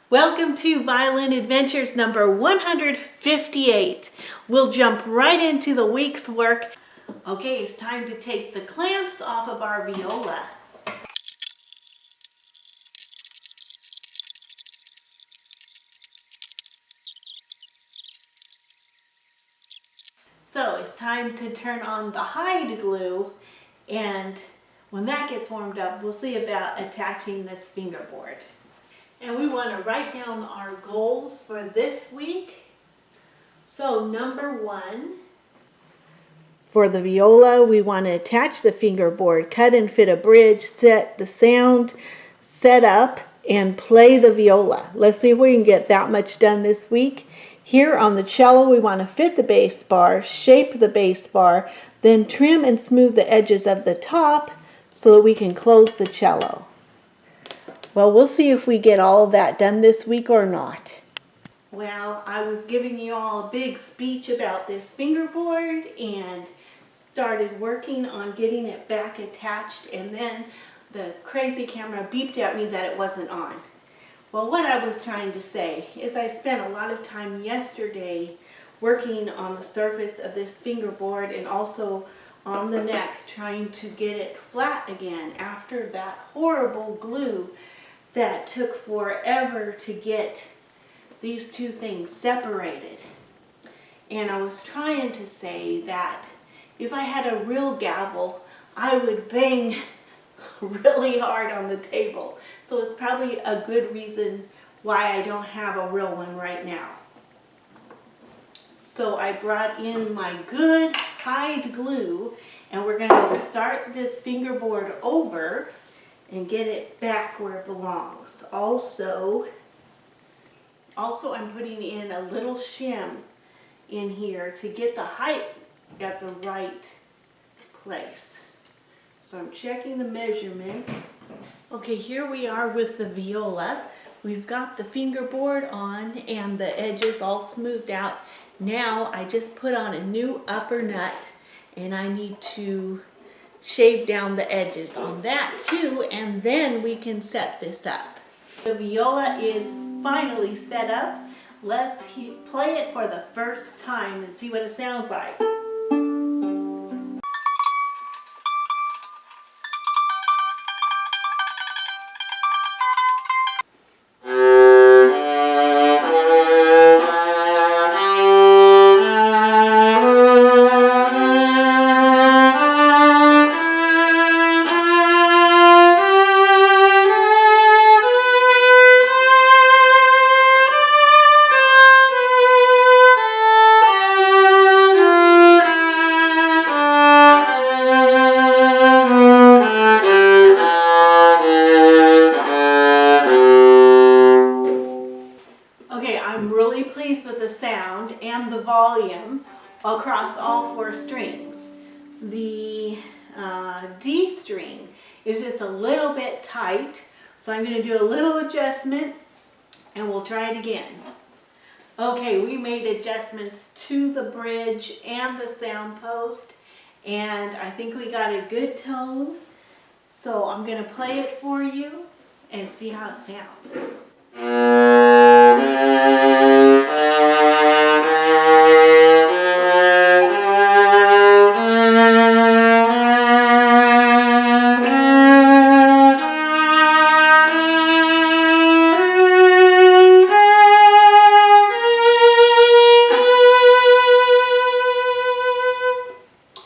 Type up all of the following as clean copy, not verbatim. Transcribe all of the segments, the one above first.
Welcome to Violin Adventures number 158. We'll jump right into the week's work. Okay, it's time to take the clamps off of our viola. So it's time to turn on the hide glue, and when that gets warmed up, we'll see about attaching this fingerboard. And we want to write down our goals for this week. So number 1, for the viola, we want to attach the fingerboard, cut and fit a bridge, set the sound, set up, and play the viola. Let's see if we can get that much done this week. Here on the cello, we want to fit the bass bar, shape the bass bar, then trim and smooth the edges of the top so that we can close the cello. Well, we'll see if we get all of that done this week or not. Well, I was giving you all a big speech about this fingerboard and started working on getting it back attached, and then the crazy camera beeped at me that it wasn't on. Well, what I was trying to say is I spent a lot of time yesterday working on the surface of this fingerboard and also on the neck, trying to get it flat again after that horrible glue that took forever to get these two things separated. And I was trying to say that if I had a real gavel, I would bang really hard on the table. So it's probably a good reason why I don't have a real one right now. So I brought in my good hide glue, and we're going to start this fingerboard over and get it back where it belongs. Also I'm putting in a little shim in here to get the height at the right place. So I'm checking the measurements. Okay, here we are with the viola. We've got the fingerboard on and the edges all smoothed out. Now I just put on a new upper nut, and I need to shave down the edges on that too, and then we can set this up. The viola is finally set up. Let's play it for the first time and see what it sounds like. I'm really pleased with the sound and the volume across all 4 strings. The D string is just a little bit tight, so I'm going to do a little adjustment and we'll try it again. Okay, we made adjustments to the bridge and the sound post, and I think we got a good tone. So I'm going to play it for you and see how it sounds.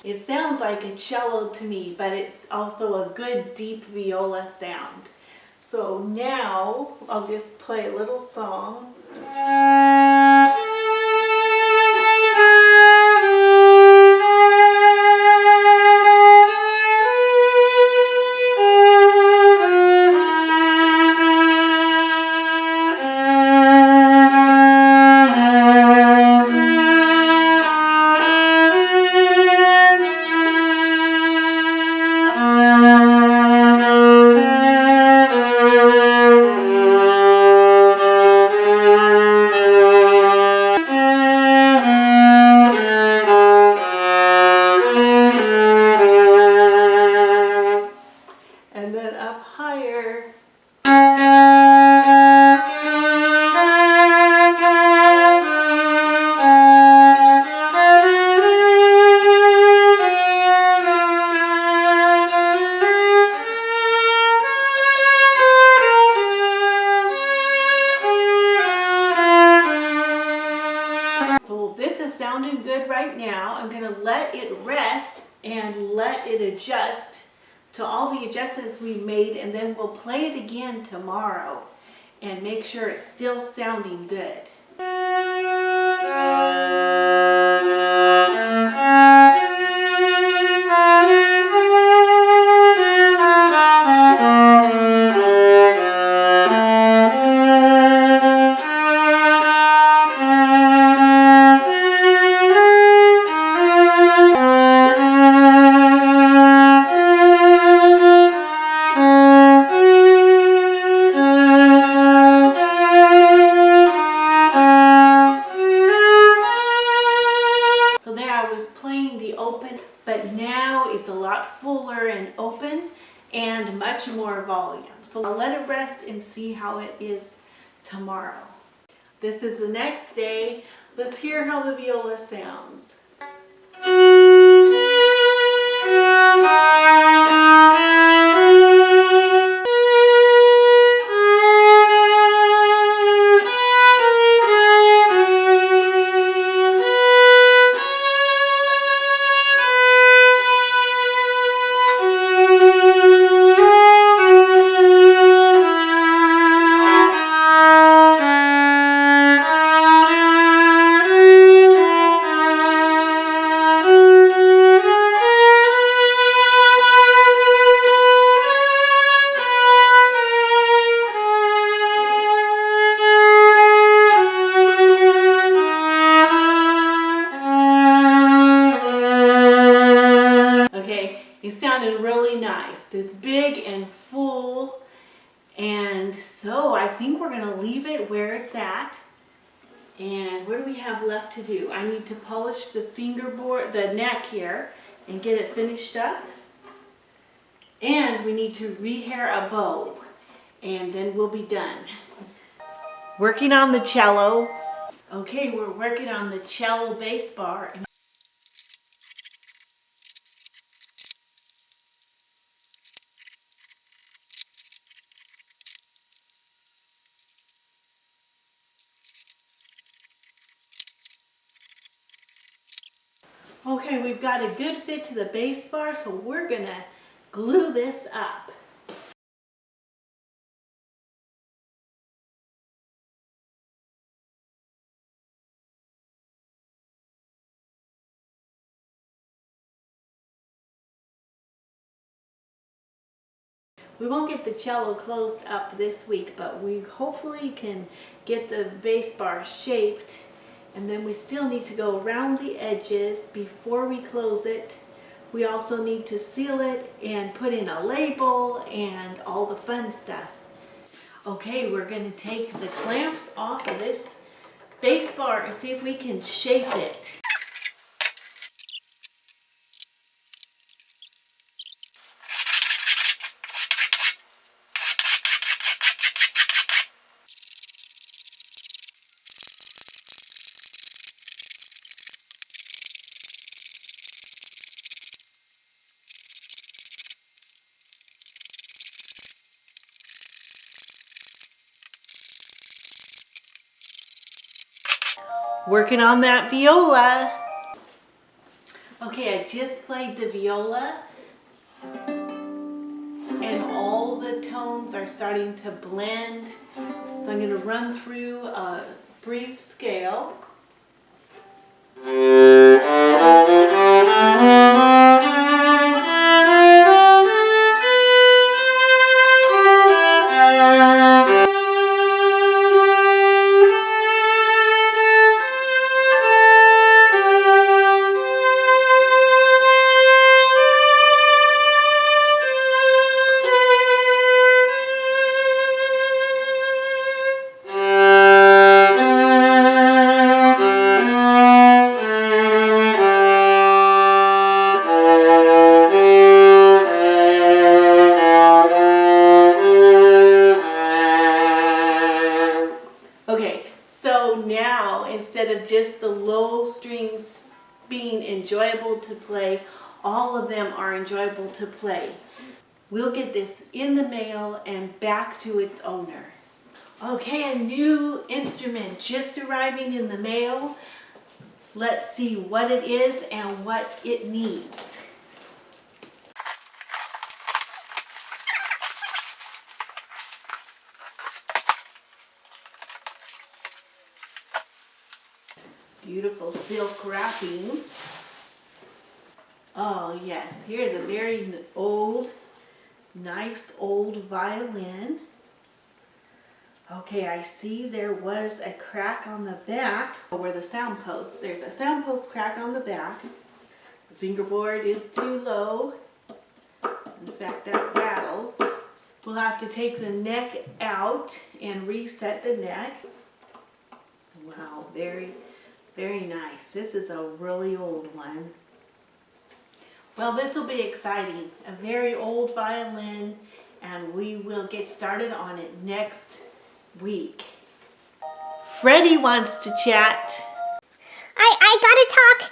It sounds like a cello to me, but it's also a good deep viola sound. So now I'll just play a little song. it rest and let it adjust to all the adjustments we made, and then we'll play it again tomorrow and make sure it's still sounding good. But now it's a lot fuller and open and much more volume. So I'll let it rest and see how it is tomorrow. This is the next day. Let's hear how the viola sounds. It sounded really nice. It's big and full, and so I think we're going to leave it where it's at. And what do we have left to do? I need to polish the fingerboard, the neck here, and get it finished up. And we need to rehair a bow, and then we'll be done. Working on the cello. Okay, we're working on the cello bassbar. Okay, we've got a good fit to the bass bar, so we're gonna glue this up. We won't get the cello closed up this week, but we hopefully can get the bass bar shaped. And then we still need to go around the edges before we close it. We also need to seal it and put in a label and all the fun stuff. Okay, we're going to take the clamps off of this bass bar and see if we can shape it. Working on that viola. Okay, I just played the viola and all the tones are starting to blend. So I'm going to run through a brief scale. Okay, so now instead of just the low strings being enjoyable to play, all of them are enjoyable to play. We'll get this in the mail and back to its owner. Okay, a new instrument just arriving in the mail. Let's see what it is and what it needs. Beautiful silk wrapping. Oh yes, here's a very old, nice old violin. Okay, I see there was a crack on the back where the sound post. There's a sound post crack on the back. The fingerboard is too low. In fact, that rattles. We'll have to take the neck out and reset the neck. Wow, very, very nice. This is a really old one. Well, this will be exciting. A very old violin, and we will get started on it next week. Freddy wants to chat. I gotta talk.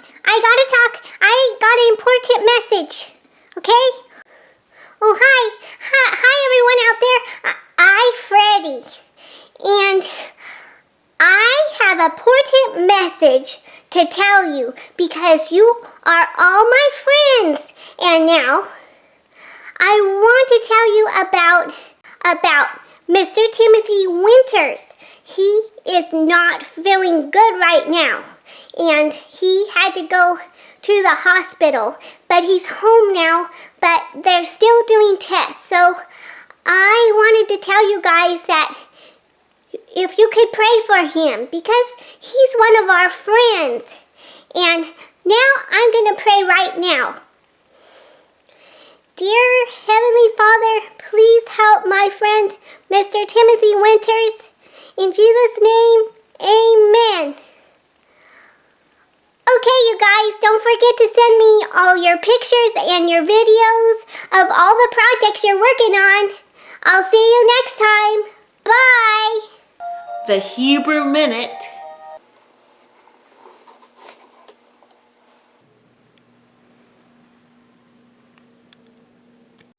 I got an important message. Okay? Oh, hi everyone out there. I'm Freddy. And I have an important message to tell you because you are all my friends. And now, I want to tell you about Mr. Timothy Winters. He is not feeling good right now, and he had to go to the hospital, but he's home now, but they're still doing tests. So I wanted to tell you guys that if you could pray for him, because he's one of our friends. And now I'm going to pray right now. Dear Heavenly Father, please help my friend, Mr. Timothy Winters. In Jesus' name, amen. Okay, you guys, don't forget to send me all your pictures and your videos of all the projects you're working on. I'll see you next time. Bye. The Hebrew Minute.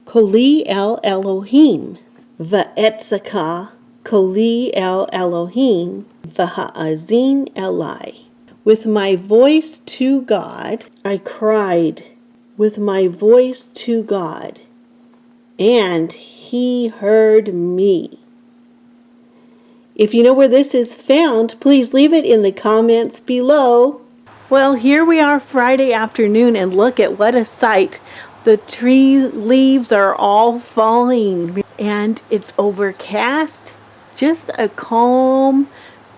Koli el Elohim, va'etzaka, koli el Elohim, v'ha'azin elai. With my voice to God, I cried with my voice to God, and He heard me. If you know where this is found, please leave it in the comments below. Well, here we are Friday afternoon, and look at what a sight. The tree leaves are all falling, and it's overcast. Just a calm,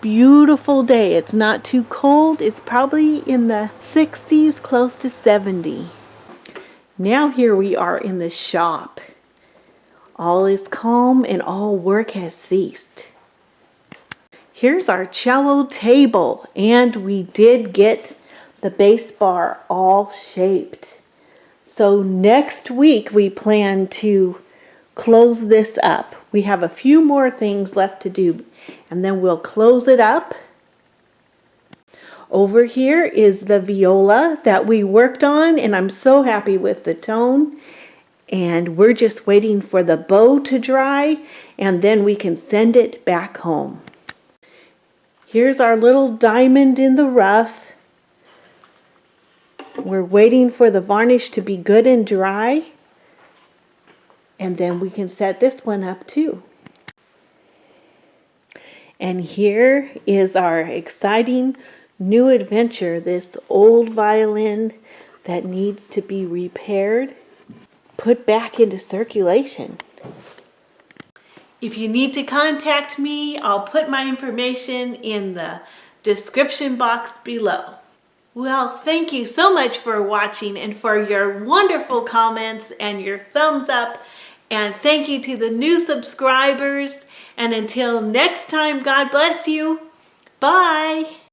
beautiful day. It's not too cold. It's probably in the 60s, close to 70. Now here we are in the shop. All is calm and all work has ceased. Here's our cello table, and we did get the bass bar all shaped. So next week we plan to close this up. We have a few more things left to do, and then we'll close it up. Over here is the viola that we worked on, and I'm so happy with the tone. And we're just waiting for the bow to dry, and then we can send it back home. Here's our little diamond in the rough. We're waiting for the varnish to be good and dry, and then we can set this one up too. And here is our exciting new adventure, this old violin that needs to be repaired, put back into circulation. If you need to contact me, I'll put my information in the description box below. Well, thank you so much for watching and for your wonderful comments and your thumbs up. And thank you to the new subscribers. And until next time, God bless you. Bye.